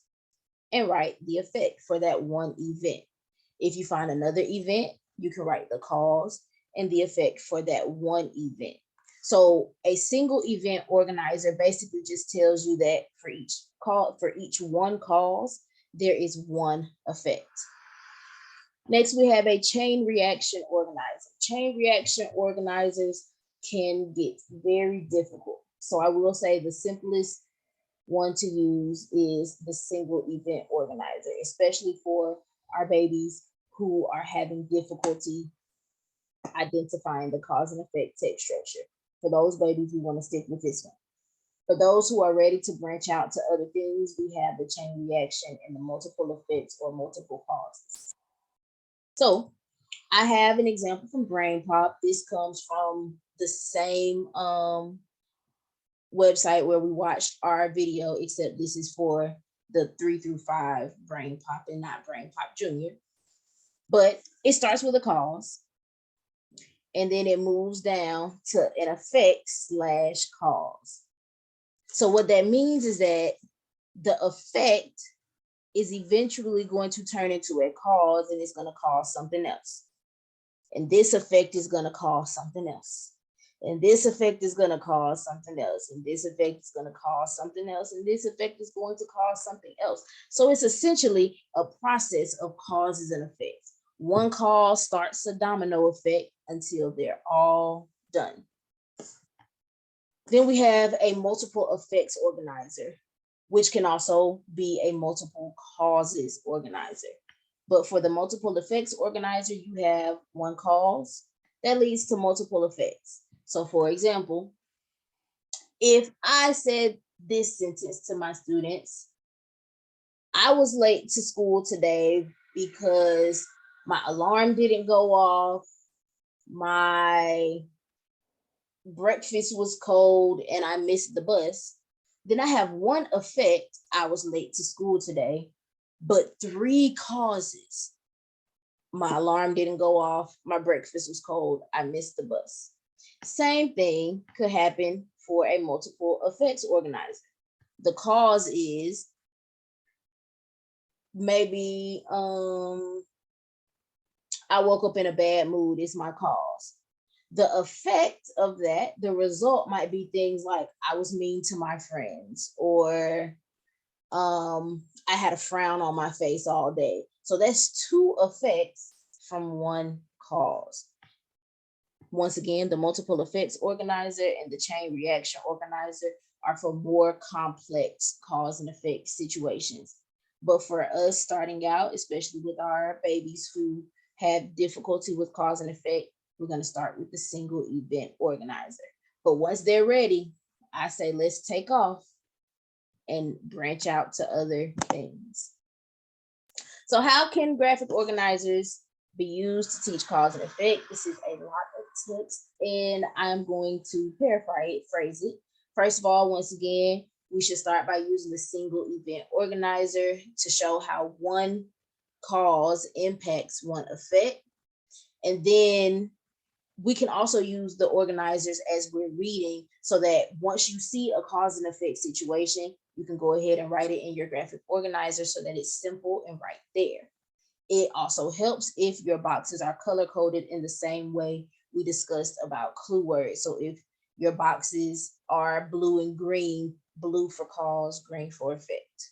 S1: and write the effect for that one event. If you find another event, you can write the cause and the effect for that one event. So a single event organizer basically just tells you that for each one cause, there is one effect. Next, we have a chain reaction organizer. Chain reaction organizers can get very difficult. So I will say the simplest one to use is the single event organizer, especially for our babies who are having difficulty identifying the cause and effect text structure. For those babies, we want to stick with this one. For those who are ready to branch out to other things, we have the chain reaction and the multiple effects or multiple causes. So I have an example from BrainPop. This comes from the same website where we watched our video, except this is for the 3 through 5 BrainPop and not BrainPop Junior. But it starts with a cause, and then it moves down to an effect / cause. So what that means is that the effect is eventually going to turn into a cause, and it's going to cause something else. And this effect is going to cause something else. And this effect is going to cause something else. And this effect is going to cause something else. And this effect is going to cause something else. So it's essentially a process of causes and effects. One cause starts a domino effect until they're all done. Then we have a multiple effects organizer, which can also be a multiple causes organizer. But for the multiple effects organizer, you have one cause that leads to multiple effects. So for example, if I said this sentence to my students, I was late to school today because my alarm didn't go off, my breakfast was cold, and I missed the bus. Then I have one effect, I was late to school today, but three causes. My alarm didn't go off, my breakfast was cold, I missed the bus. Same thing could happen for a multiple effects organizer. The cause is maybe I woke up in a bad mood, is my cause. The effect of that, the result might be things like I was mean to my friends, or I had a frown on my face all day. So that's two effects from one cause. Once again, the multiple effects organizer and the chain reaction organizer are for more complex cause and effect situations. But for us starting out, especially with our babies who have difficulty with cause and effect, we're going to start with the single event organizer. But once they're ready, I say let's take off and branch out to other things. So how can graphic organizers be used to teach cause and effect? This is a lot of text, and I'm going to paraphrase it. First of all, once again, we should start by using the single event organizer to show how one cause impacts one effect. And then we can also use the organizers as we're reading, so that once you see a cause and effect situation, you can go ahead and write it in your graphic organizer so that it's simple and right there. It also helps if your boxes are color coded in the same way we discussed about clue words. So if your boxes are blue and green, blue for cause, green for effect.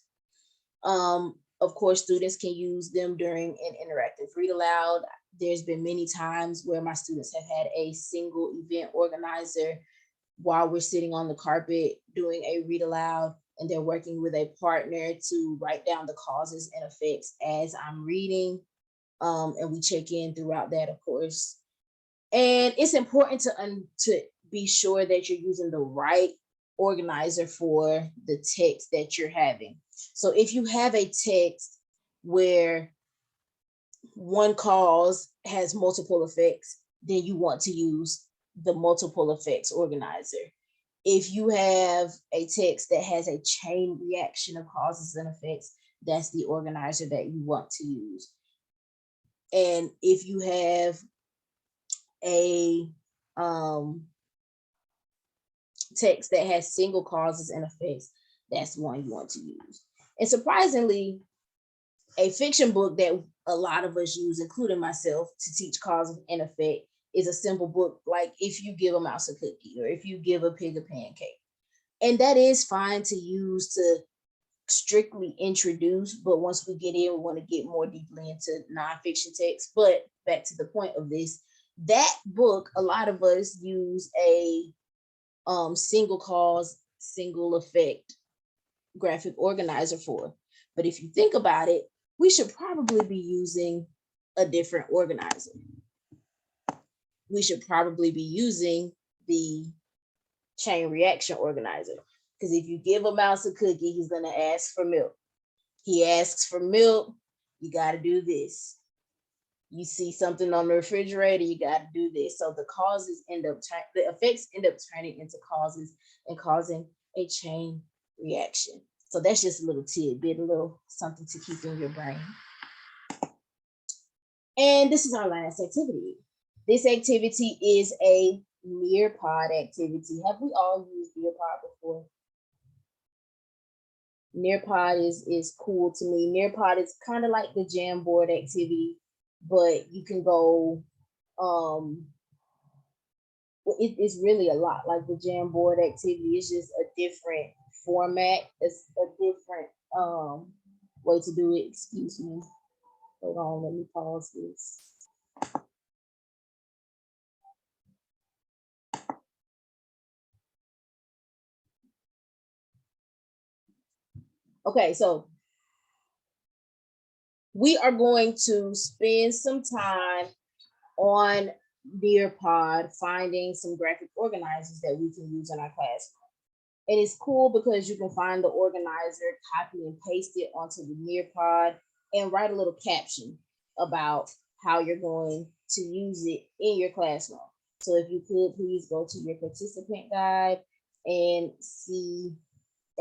S1: Of course, students can use them during an interactive read aloud. There's been many times where my students have had a single event organizer while we're sitting on the carpet doing a read aloud, and they're working with a partner to write down the causes and effects as I'm reading. And we check in throughout that, of course. And it's important to be sure that you're using the right organizer for the text that you're having. So if you have a text where one cause has multiple effects, then you want to use the multiple effects organizer. If you have a text that has a chain reaction of causes and effects, that's the organizer that you want to use. And if you have a text that has single causes and effects, that's one you want to use. And surprisingly, a fiction book that a lot of us use, including myself, to teach cause and effect is a simple book like If You Give a Mouse a Cookie, or If You Give a Pig a Pancake. And that is fine to use to strictly introduce, but once we get in, we want to get more deeply into nonfiction text. But back to the point of this, that book, a lot of us use a single cause, single effect graphic organizer for. But if you think about it, we should probably be using a different organizer. We should probably be using the chain reaction organizer. Because if you give a mouse a cookie, he's going to ask for milk. He asks for milk, you got to do this. You see something on the refrigerator, you got to do this. So the effects end up turning into causes and causing a chain reaction. So that's just a little tidbit, a little something to keep in your brain. And this is our last activity. This activity is a Nearpod activity. Have we all used Nearpod before? Nearpod is cool to me. Nearpod is kind of like the Jamboard activity, but you can go, it's really a lot like the Jamboard activity. It's just a different format. It's a different way to do it. Excuse me. Hold on, let me pause this. Okay, so we are going to spend some time on Nearpod finding some graphic organizers that we can use in our classroom. And it's cool because you can find the organizer, copy and paste it onto the Nearpod, and write a little caption about how you're going to use it in your classroom. So if you could please go to your participant guide and see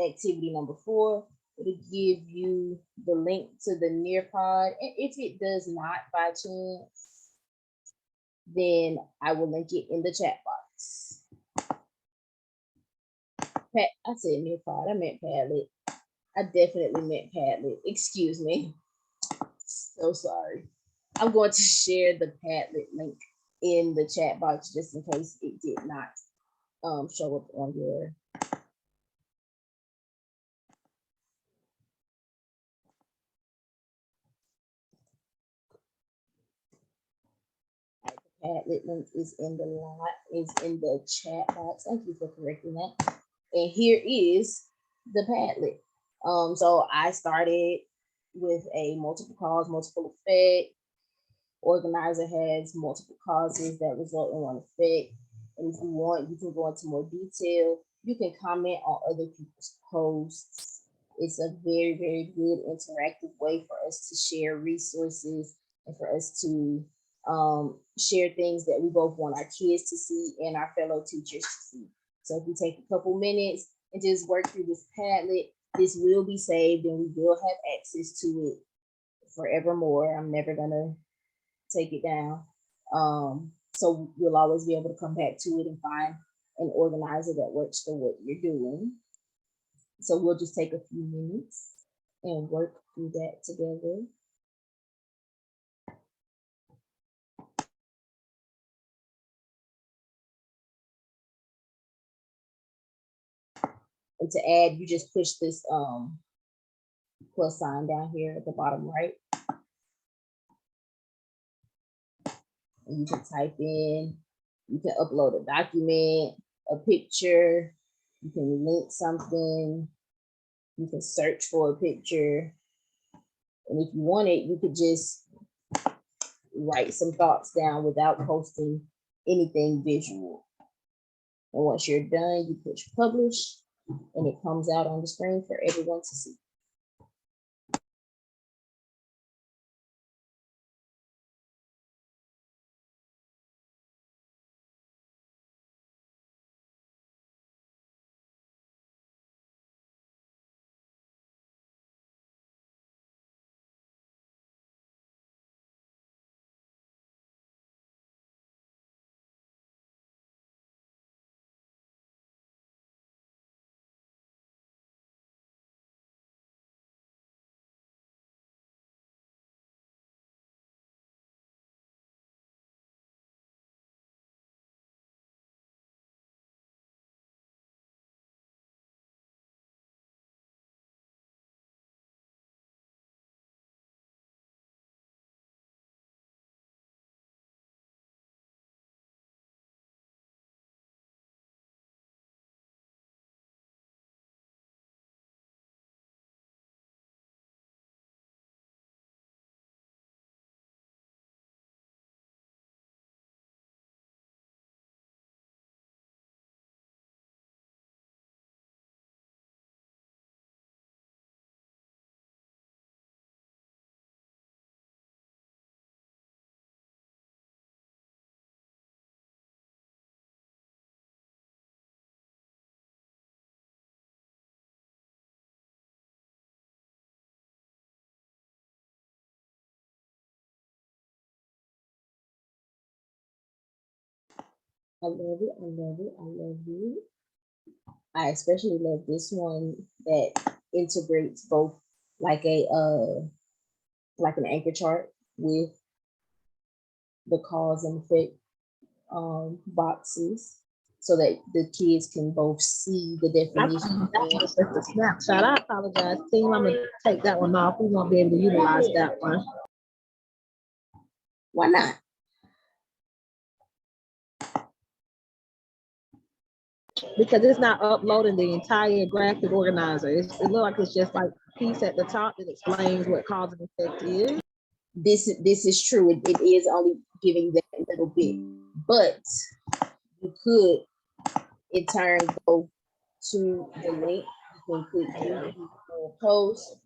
S1: activity number 4. It'll give you the link to the Nearpod. And if it does not by chance, then I will link it in the chat box. I said Nearpod, I meant Padlet. I definitely meant Padlet. Excuse me. So sorry. I'm going to share the Padlet link in the chat box just in case it did not show up on your Padlet link is in the chat box. Thank you for correcting that. And here is the Padlet. So I started with a multiple cause, multiple effect. Organizer has multiple causes that result in one effect. And if you want, you can go into more detail. You can comment on other people's posts. It's a very, very good interactive way for us to share resources and for us to share things that we both want our kids to see and our fellow teachers to see. So if we take a couple minutes and just work through this Padlet, this will be saved and we will have access to it forevermore. I'm never gonna take it down. So you'll always be able to come back to it and find an organizer that works for what you're doing. So we'll just take a few minutes and work through that together. And to add, you just push this plus sign down here at the bottom right. And you can type in, you can upload a document, a picture, you can link something, you can search for a picture. And if you want it, you could just write some thoughts down without posting anything visual. And once you're done, you push publish and it comes out on the screen for everyone to see. I love it, I love it, I love it. I especially love this one that integrates both like like an anchor chart with the cause and effect boxes so that the kids can both see the definition.
S3: That was just a snapshot. I apologize, team. I'm gonna take that one off. We won't be able to utilize that one.
S1: Why not?
S3: Because it's not uploading the entire graphic organizer. It looks like it's just like a piece at the top that explains what cause and effect is.
S1: This is true. It is only giving that little bit, but you could in turn go to the link. You can click view post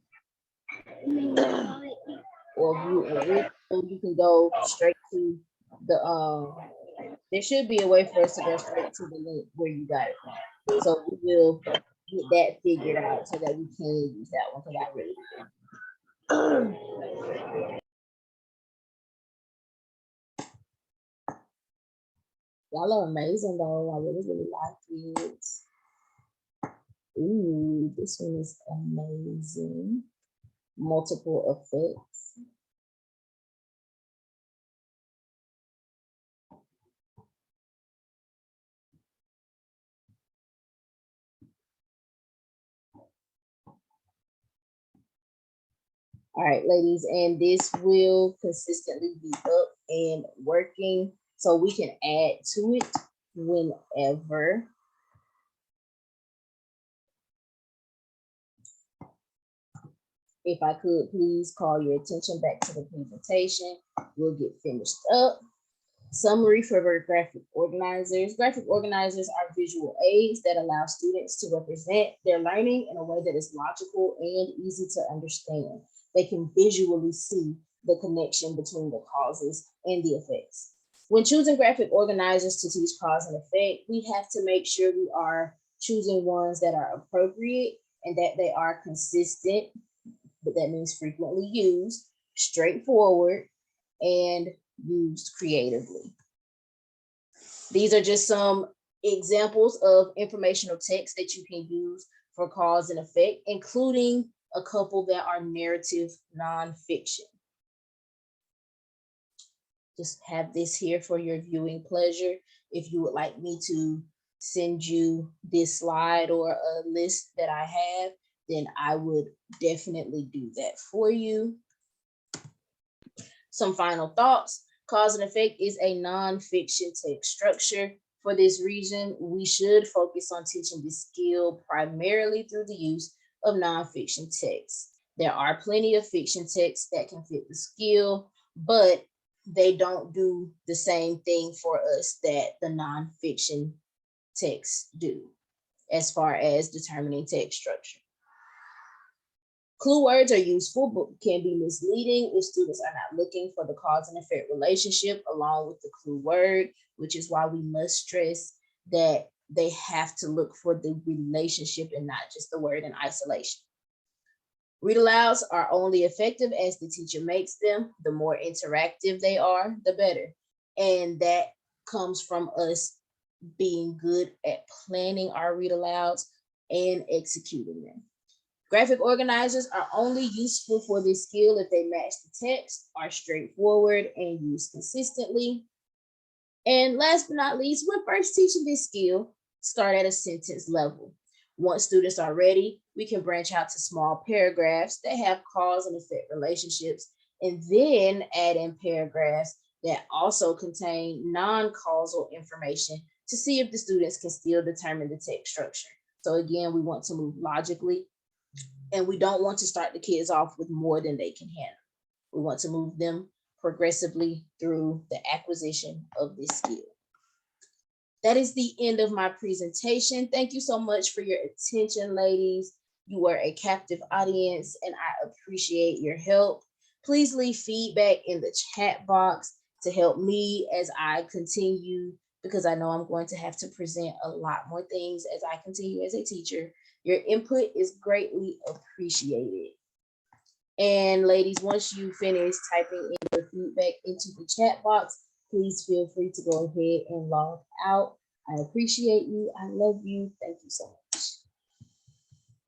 S1: or view original. You can go straight to the there should be a way for us to go straight to the link where you got it from. So we will get that figured out so that we can use that one because I really y'all are amazing though. I really like it. Ooh, this one is amazing. Multiple effects. All right, ladies, and this will consistently be up and working so we can add to it whenever. If I could please call your attention back to the presentation, we'll get finished up. Summary for graphic organizers. Graphic organizers are visual aids that allow students to represent their learning in a way that is logical and easy to understand. They can visually see the connection between the causes and the effects. When choosing graphic organizers to teach cause and effect, we have to make sure we are choosing ones that are appropriate and that they are consistent, but that means frequently used, straightforward, and used creatively. These are just some examples of informational text that you can use for cause and effect, including a couple that are narrative nonfiction. Just have this here for your viewing pleasure. If you would like me to send you this slide or a list that I have, then I would definitely do that for you. Some final thoughts. Cause and effect is a nonfiction text structure. For this reason, we should focus on teaching this skill primarily through the use of nonfiction text. There are plenty of fiction texts that can fit the skill, but they don't do the same thing for us that the nonfiction texts do as far as determining text structure. Clue words are useful, but can be misleading if students are not looking for the cause and effect relationship along with the clue word, which is why we must stress that they have to look for the relationship and not just the word in isolation. Read alouds are only effective as the teacher makes them. The more interactive they are, the better. And that comes from us being good at planning our read alouds and executing them. Graphic organizers are only useful for this skill if they match the text, are straightforward, and used consistently. And last but not least, when first teaching this skill, start at a sentence level. Once students are ready, we can branch out to small paragraphs that have cause and effect relationships, and then add in paragraphs that also contain non-causal information to see if the students can still determine the text structure. So again, we want to move logically, and we don't want to start the kids off with more than they can handle. We want to move them progressively through the acquisition of this skill. That is the end of my presentation. Thank you so much for your attention, ladies. You were a captive audience, and I appreciate your help. Please leave feedback in the chat box to help me as I continue, because I know I'm going to have to present a lot more things as I continue as a teacher. Your input is greatly appreciated. And ladies, once you finish typing in your feedback into the chat box, please feel free to go ahead and log out. I appreciate you. I love you. Thank you so much.